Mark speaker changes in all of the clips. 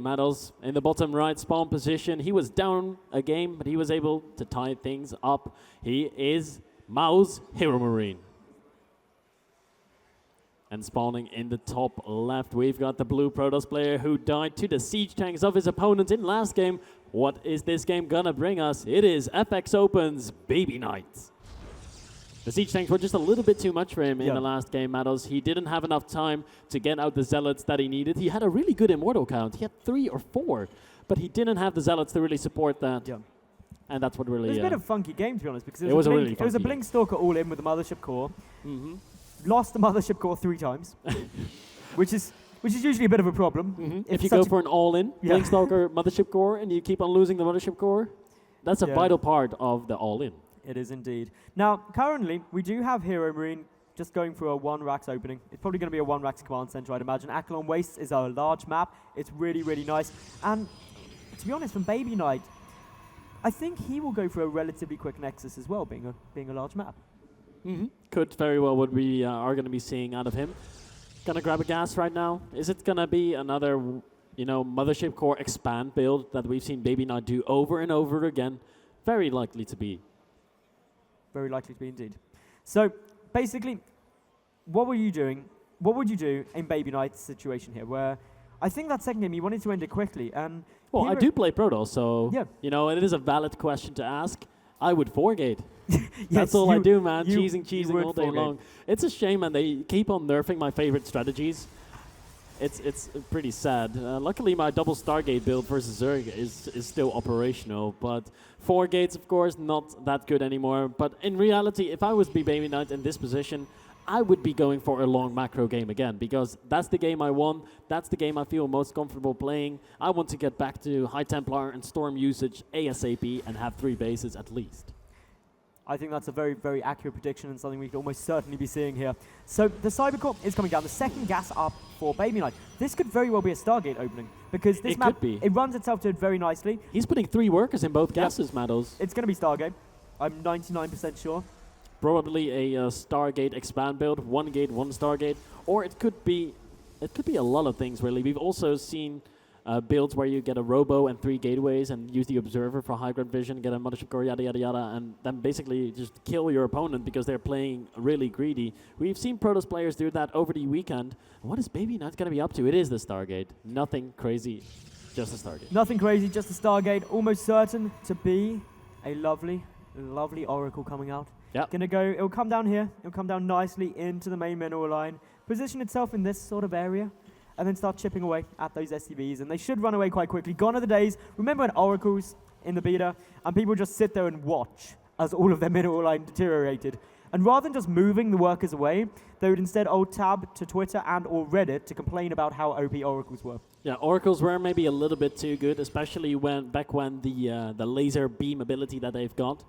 Speaker 1: Medals in the bottom right spawn position. He was down a game, but he was able to tie things up. He is Mao's HeroMarine. And spawning in the top left, we've got the blue Protoss player who died to the siege tanks of his opponent in last game. What is this game gonna bring us? It is FX Open's BabyKnight. The siege tanks were just a little bit too much for him in the last game, Matos. He didn't have enough time to get out the zealots that he needed. He had a really good immortal count. He had 3 or 4, but he didn't have the zealots to really support that.
Speaker 2: Yeah.
Speaker 1: And that's what really...
Speaker 2: It was a bit of a funky game, to be honest, because
Speaker 1: it was
Speaker 2: a Blink Stalker all in with the Mothership Core. Lost the Mothership Core 3 times, which is usually a bit of a problem.
Speaker 1: If you go for an all-in Blink Stalker Mothership Core and you keep on losing the Mothership Core, that's a vital part of the all-in.
Speaker 2: It is indeed. Now, currently, we do have HeroMarine just going through a 1 Rax opening. It's probably going to be a 1 Rax command center, I'd imagine. Akelon Wastes is a large map. It's really, really nice. And to be honest, from BabyKnight, I think he will go for a relatively quick Nexus as well, being a large map.
Speaker 1: Could very well what we are going to be seeing out of him. Gonna grab a gas right now. Is it going to be another, Mothership Core expand build that we've seen BabyKnight do over and over again? Very likely to be.
Speaker 2: Very likely to be indeed. So basically, what were you doing? What would you do in BabyKnight's situation here, where I think that second game he wanted to end it quickly, and
Speaker 1: well, I do play Protoss, so it is a valid question to ask. I would 4-gate. That's all I do, man. Cheesing all day long. It's a shame, man. They keep on nerfing my favorite strategies. It's pretty sad. Luckily, my double Stargate build versus Zerg is still operational, but 4 gates, of course, not that good anymore. But in reality, if I was BabyKnight in this position, I would be going for a long macro game again, because that's the game I won. That's the game I feel most comfortable playing. I want to get back to High Templar and Storm usage ASAP and have 3 bases at least.
Speaker 2: I think that's a very, very accurate prediction and something we could almost certainly be seeing here. So the Cybercore is coming down, the second gas up for BabyKnight. This could very well be a Stargate opening, because this map, it runs itself to it very nicely.
Speaker 1: He's putting 3 workers in both gases, Matos.
Speaker 2: It's going to be Stargate. I'm 99% sure.
Speaker 1: Probably a Stargate expand build, 1 gate, 1 Stargate, or it could be a lot of things really. We've also seen builds where you get a Robo and 3 gateways and use the Observer for high ground vision, get a Mothership Core, yada yada yada, and then basically just kill your opponent because they're playing really greedy. We've seen Protoss players do that over the weekend. What is BabyKnight going to be up to? It is the Stargate. Nothing crazy, just a Stargate.
Speaker 2: Nothing crazy, just a Stargate. Almost certain to be a lovely, lovely Oracle coming out.
Speaker 1: Yep.
Speaker 2: It'll come down here. It'll come down nicely into the main mineral line, position itself in this sort of area, and then start chipping away at those SCVs. And they should run away quite quickly. Gone are the days. Remember when Oracles in the beta, and people just sit there and watch as all of their mineral line deteriorated. And rather than just moving the workers away, they would instead tab to Twitter and or Reddit to complain about how OP Oracles were. Yeah,
Speaker 1: Oracles were maybe a little bit too good, especially back when the laser beam ability that they've got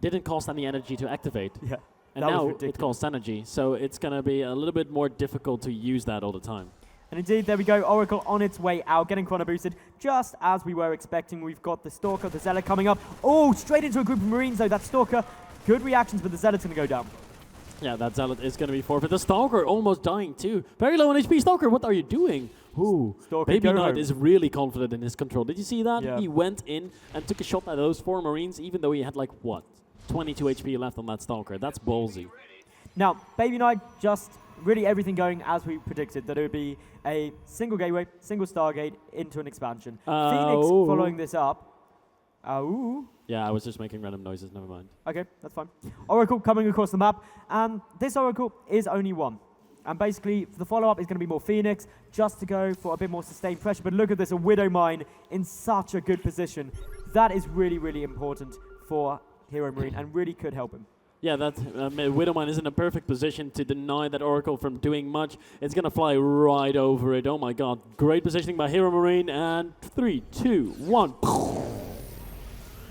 Speaker 1: didn't cost any energy to activate.
Speaker 2: Yeah.
Speaker 1: And now it costs energy, so it's going to be a little bit more difficult to use that all the time.
Speaker 2: And indeed, there we go, Oracle on its way out, getting chrono boosted, just as we were expecting. We've got the Stalker, the Zealot coming up. Oh, straight into a group of Marines, though. That Stalker, good reactions, but the Zealot's going to go down.
Speaker 1: Yeah, that Zealot is going to be forfeit. The Stalker almost dying, too. Very low on HP. Stalker, what are you doing? Ooh, BabyKnight is really confident in his control. Did you see that? Yeah. He went in and took a shot at those 4 Marines, even though he had, 22 HP left on that Stalker. That's ballsy.
Speaker 2: Now, BabyKnight just really everything going as we predicted, that it would be a single gateway, single Stargate into an expansion. Phoenix following this up.
Speaker 1: Yeah, I was just making random noises, never mind.
Speaker 2: Okay, that's fine. Oracle coming across the map, and this Oracle is only 1. And basically, the follow-up is going to be more Phoenix, just to go for a bit more sustained pressure. But look at this, a Widow Mine in such a good position. That is really, really important for HeroMarine and really could help him.
Speaker 1: Yeah, that Widowmine is in a perfect position to deny that Oracle from doing much. It's going to fly right over it. Oh my god. Great positioning by HeroMarine. And 3, 2, 1.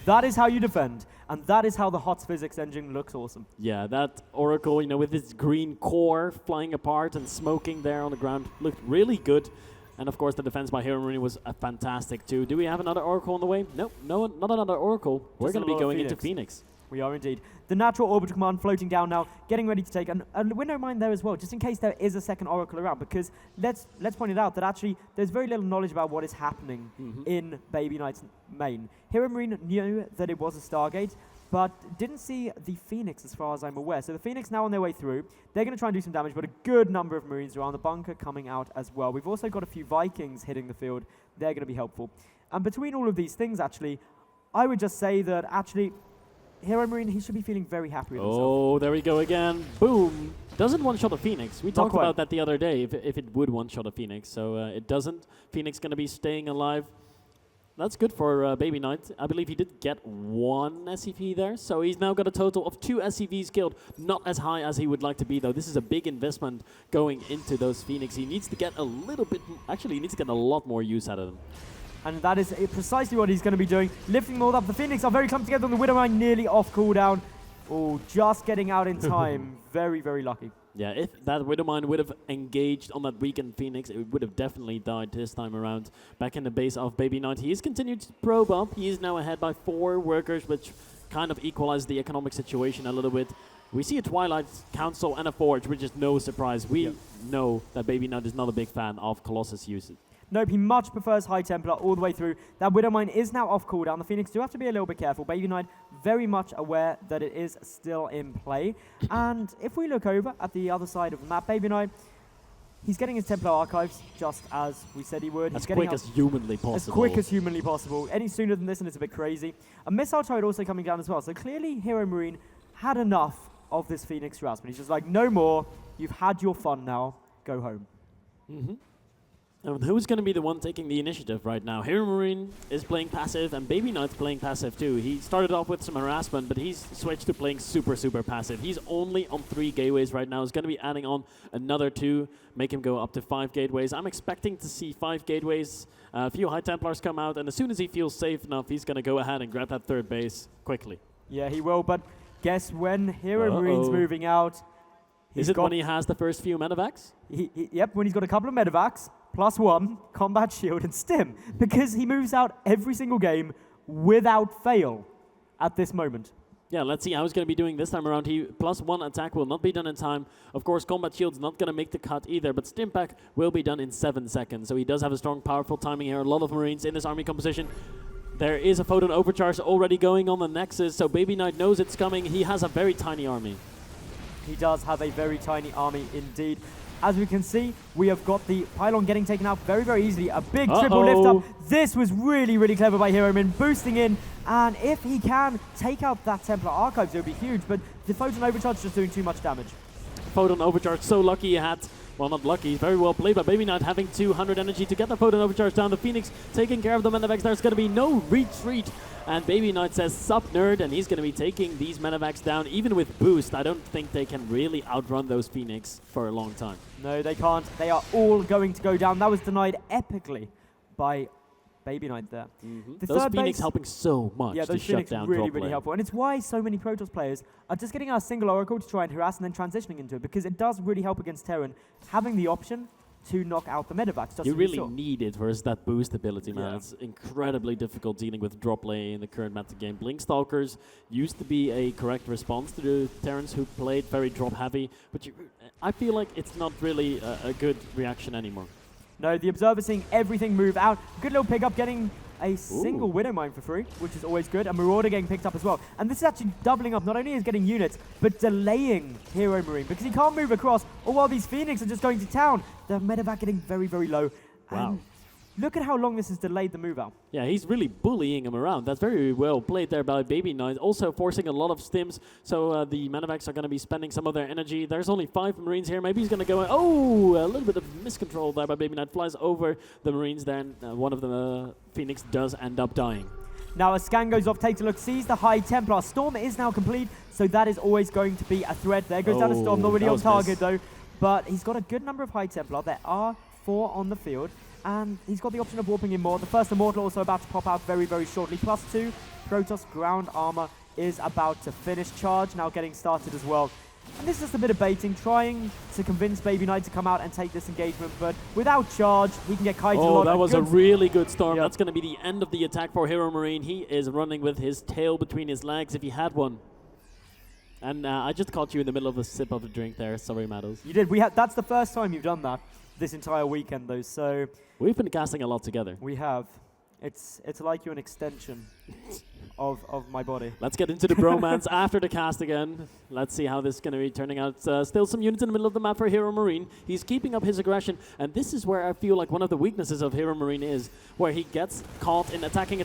Speaker 2: That is how you defend. And that is how the HOTS physics engine looks awesome.
Speaker 1: Yeah, that Oracle, with its green core flying apart and smoking there on the ground, looked really good. And of course, the defense by HeroMarine was fantastic too. Do we have another Oracle on the way? Nope, no, not another Oracle. We're going to be going into Phoenix.
Speaker 2: We are indeed. The natural orbital command floating down now, getting ready to take a window mine there as well, just in case there is a second oracle around, because let's point it out that actually there's very little knowledge about what is happening in BabyKnight's main. HeroMarine knew that it was a Stargate, but didn't see the Phoenix as far as I'm aware. So the Phoenix now on their way through. They're going to try and do some damage, but a good number of Marines around the bunker coming out as well. We've also got a few Vikings hitting the field. They're going to be helpful. And between all of these things, actually, I would just say that actually HeroMarine, he should be feeling very happy with himself.
Speaker 1: Oh, there we go again. Boom. Doesn't one-shot a Phoenix. We talked about that the other day, if it would one-shot a Phoenix. So it doesn't. Phoenix going to be staying alive. That's good for BabyKnight. I believe he did get 1 SCV there. So he's now got a total of 2 SCVs killed. Not as high as he would like to be, though. This is a big investment going into those Phoenix. He needs to get a little bit... Actually, he needs to get a lot more use out of them.
Speaker 2: And that is precisely what he's going to be doing. Lifting them all up. The Phoenix are very clumped together, and the Widowmine nearly off cooldown. Oh, just getting out in time. Very, very lucky.
Speaker 1: Yeah, if that Widowmine would have engaged on that weakened Phoenix, it would have definitely died this time around. Back in the base of BabyKnight, he has continued to probe up. He is now ahead by 4 workers, which kind of equalizes the economic situation a little bit. We see a Twilight Council and a Forge, which is no surprise. We know that BabyKnight is not a big fan of Colossus usage.
Speaker 2: Nope, he much prefers High Templar all the way through. That Widowmine is now off cooldown. The Phoenix do have to be a little bit careful. BabyKnight very much aware that it is still in play. And if we look over at the other side of the map, BabyKnight, he's getting his Templar archives just as we said he would.
Speaker 1: As quick as humanly possible.
Speaker 2: As quick as humanly possible. Any sooner than this and it's a bit crazy. A missile turret also coming down as well. So clearly HeroMarine had enough of this Phoenix harassment. He's just like, no more. You've had your fun now. Go home.
Speaker 1: And who's going to be the one taking the initiative right now? HeroMarine is playing passive, and BabyKnight's playing passive too. He started off with some harassment, but he's switched to playing super, super passive. He's only on 3 gateways right now. He's going to be adding on another 2, make him go up to 5 gateways. I'm expecting to see 5 gateways, a few High Templars come out, and as soon as he feels safe enough, he's going to go ahead and grab that 3rd base quickly.
Speaker 2: Yeah, he will, but guess when HeroMarine's moving out?
Speaker 1: Is it when he has the first few medevacs?
Speaker 2: Yep, when he's got a couple of medevacs, +1, combat shield, and stim. Because he moves out every single game without fail at this moment.
Speaker 1: Yeah, let's see how he's going to be doing this time around. He +1 attack will not be done in time. Of course, combat shield's not going to make the cut either, but stim pack will be done in 7 seconds. So he does have a strong, powerful timing here. A lot of Marines in this army composition. There is a photon overcharge already going on the Nexus, so BabyKnight knows it's coming. He has a very tiny army.
Speaker 2: He does have a very tiny army indeed. As we can see, we have got the pylon getting taken out very, very easily. A big triple lift up. This was really, really clever by HeroMarine, boosting in. And if he can take out that Templar Archives, it would be huge. But the Photon Overcharge is just doing too much damage.
Speaker 1: Photon Overcharge, so lucky he had. Well, not lucky. Very well played by BabyKnight, having 200 energy to get the Photon Overcharge down. The Phoenix taking care of the medevacs. There's going to be no retreat. And BabyKnight says, sup nerd, and he's going to be taking these medevacs down. Even with boost, I don't think they can really outrun those Phoenix for a long time.
Speaker 2: No, they can't. They are all going to go down. That was denied epically by BabyKnight there.
Speaker 1: Those Phoenix helping so much to shut down
Speaker 2: really, really helpful. And it's why so many Protoss players are just getting a single Oracle to try and harass and then transitioning into it, because it does really help against Terran, having the option to knock out the medevacs.
Speaker 1: You really need it versus that boost ability, man. Yeah. It's incredibly difficult dealing with drop lay in the current meta game. Blinkstalkers used to be a correct response to the Terrans who played very drop heavy, but I feel like it's not really a good reaction anymore.
Speaker 2: No, the Observer seeing everything move out. Good little pickup, getting a single Widow Mine for free, which is always good. A Marauder getting picked up as well. And this is actually doubling up. Not only is getting units, but delaying HeroMarine, because he can't move across, or while these Phoenix are just going to town. The medevac getting very, very low.
Speaker 1: Wow.
Speaker 2: And look at how long this has delayed the move out.
Speaker 1: Yeah, he's really bullying him around. That's very well played there by BabyKnight. Also forcing a lot of stims, so the medevacs are going to be spending some of their energy. There's only 5 Marines here. Maybe he's going to go... Oh, a little bit of miscontrol there by BabyKnight. Flies over the Marines there, and one of the Phoenix does end up dying.
Speaker 2: Now a scan goes off, takes a look, sees the High Templar. Storm is now complete, so that is always going to be a threat. There goes down a Storm, not really on target though. But he's got a good number of High Templar. There are 4 on the field. And he's got the option of warping in more. The first Immortal also about to pop out very, very shortly. +2, Protoss ground armor is about to finish. Charge now getting started as well. And this is just a bit of baiting, trying to convince BabyKnight to come out and take this engagement. But without charge, he can get kited a lot.
Speaker 1: Oh, that was a really good storm. Yep. That's going to be the end of the attack for HeroMarine. He is running with his tail between his legs if he had one. And I just caught you in the middle of a sip of a drink there. Sorry, Maddles.
Speaker 2: You did. That's the first time you've done that this entire weekend, though. So
Speaker 1: we've been casting a lot together.
Speaker 2: We have. It's like you're an extension of my body.
Speaker 1: Let's get into the bromance after the cast again. Let's see how this is going to be turning out. Still some units in the middle of the map for HeroMarine. He's keeping up his aggression, and this is where I feel like one of the weaknesses of HeroMarine is, where he gets caught in attacking.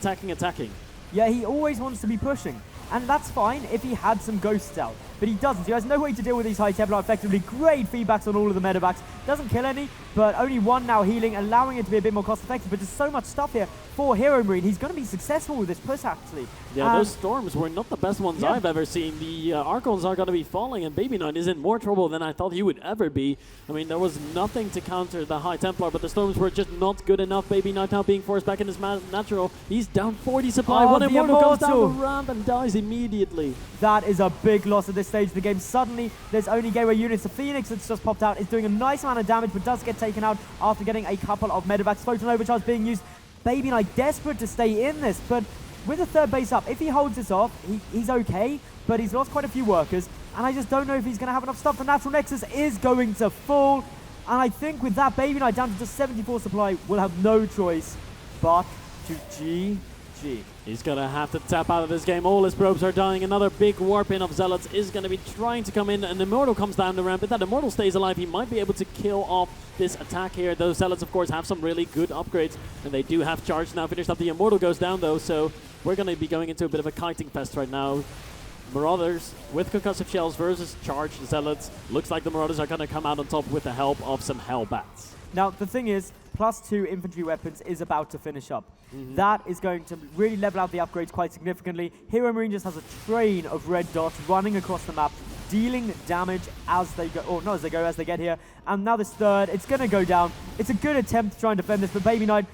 Speaker 2: Yeah, he always wants to be pushing. And that's fine if he had some ghosts out. But he doesn't. He has no way to deal with these high Templar effectively. Great feedbacks on all of the medevacs. Doesn't kill any, but only one now healing, allowing it to be a bit more cost effective. But there's so much stuff here for HeroMarine. He's going to be successful with this push, actually.
Speaker 1: Yeah, those storms were not the best ones I've ever seen. The Archons are going to be falling, and BabyKnight is in more trouble than I thought he would ever be. I mean, there was nothing to counter the high Templar, but the storms were just not good enough. BabyKnight now being forced back in his natural. He's down 40 supply. One Immortal comes down the ramp and dies immediately.
Speaker 2: That is a big loss at this stage of the game. Suddenly, there's only gateway units. The Phoenix that's just popped out is doing a nice amount of damage, but does get taken out after getting a couple of medevacs. Photon Overcharge being used. BabyKnight desperate to stay in this, but with a third base up, if he holds this off, he's okay, but he's lost quite a few workers, and I just don't know if he's going to have enough stuff. The Natural Nexus is going to fall, and I think with that, BabyKnight down to just 74 supply will have no choice but to GG.
Speaker 1: He's going to have to tap out of this game. All his probes are dying. Another big warp in of Zealots is going to be trying to come in, and Immortal comes down the ramp. If that Immortal stays alive, he might be able to kill off this attack here. Those Zealots, of course, have some really good upgrades, and they do have charge now finished up. The Immortal goes down, though, so we're going to be going into a bit of a kiting fest right now. Marauders with concussive shells versus charged Zealots. Looks like the Marauders are going to come out on top with the help of some Hellbats.
Speaker 2: Now, the thing is, +2 infantry weapons is about to finish up. That is going to really level out the upgrades quite significantly. HeroMarine just has a train of red dots running across the map, dealing damage as they go, or not as they go, as they get here. And now this third, it's going to go down. It's a good attempt to try and defend this, but BabyKnight,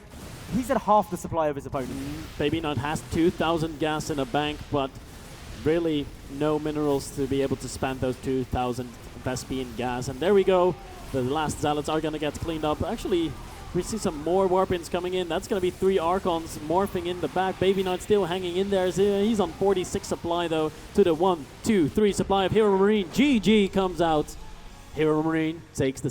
Speaker 2: he's at half the supply of his opponent.
Speaker 1: BabyKnight has 2,000 gas in a bank, but really no minerals to be able to spend those 2,000 Vespian gas. And there we go. The last Zealots are going to get cleaned up. Actually, we see some more Warpins coming in. That's going to be 3 Archons morphing in the back. BabyKnight still hanging in there. He's on 46 supply, though, to the 1, 2, 3 supply of HeroMarine. GG comes out. HeroMarine takes the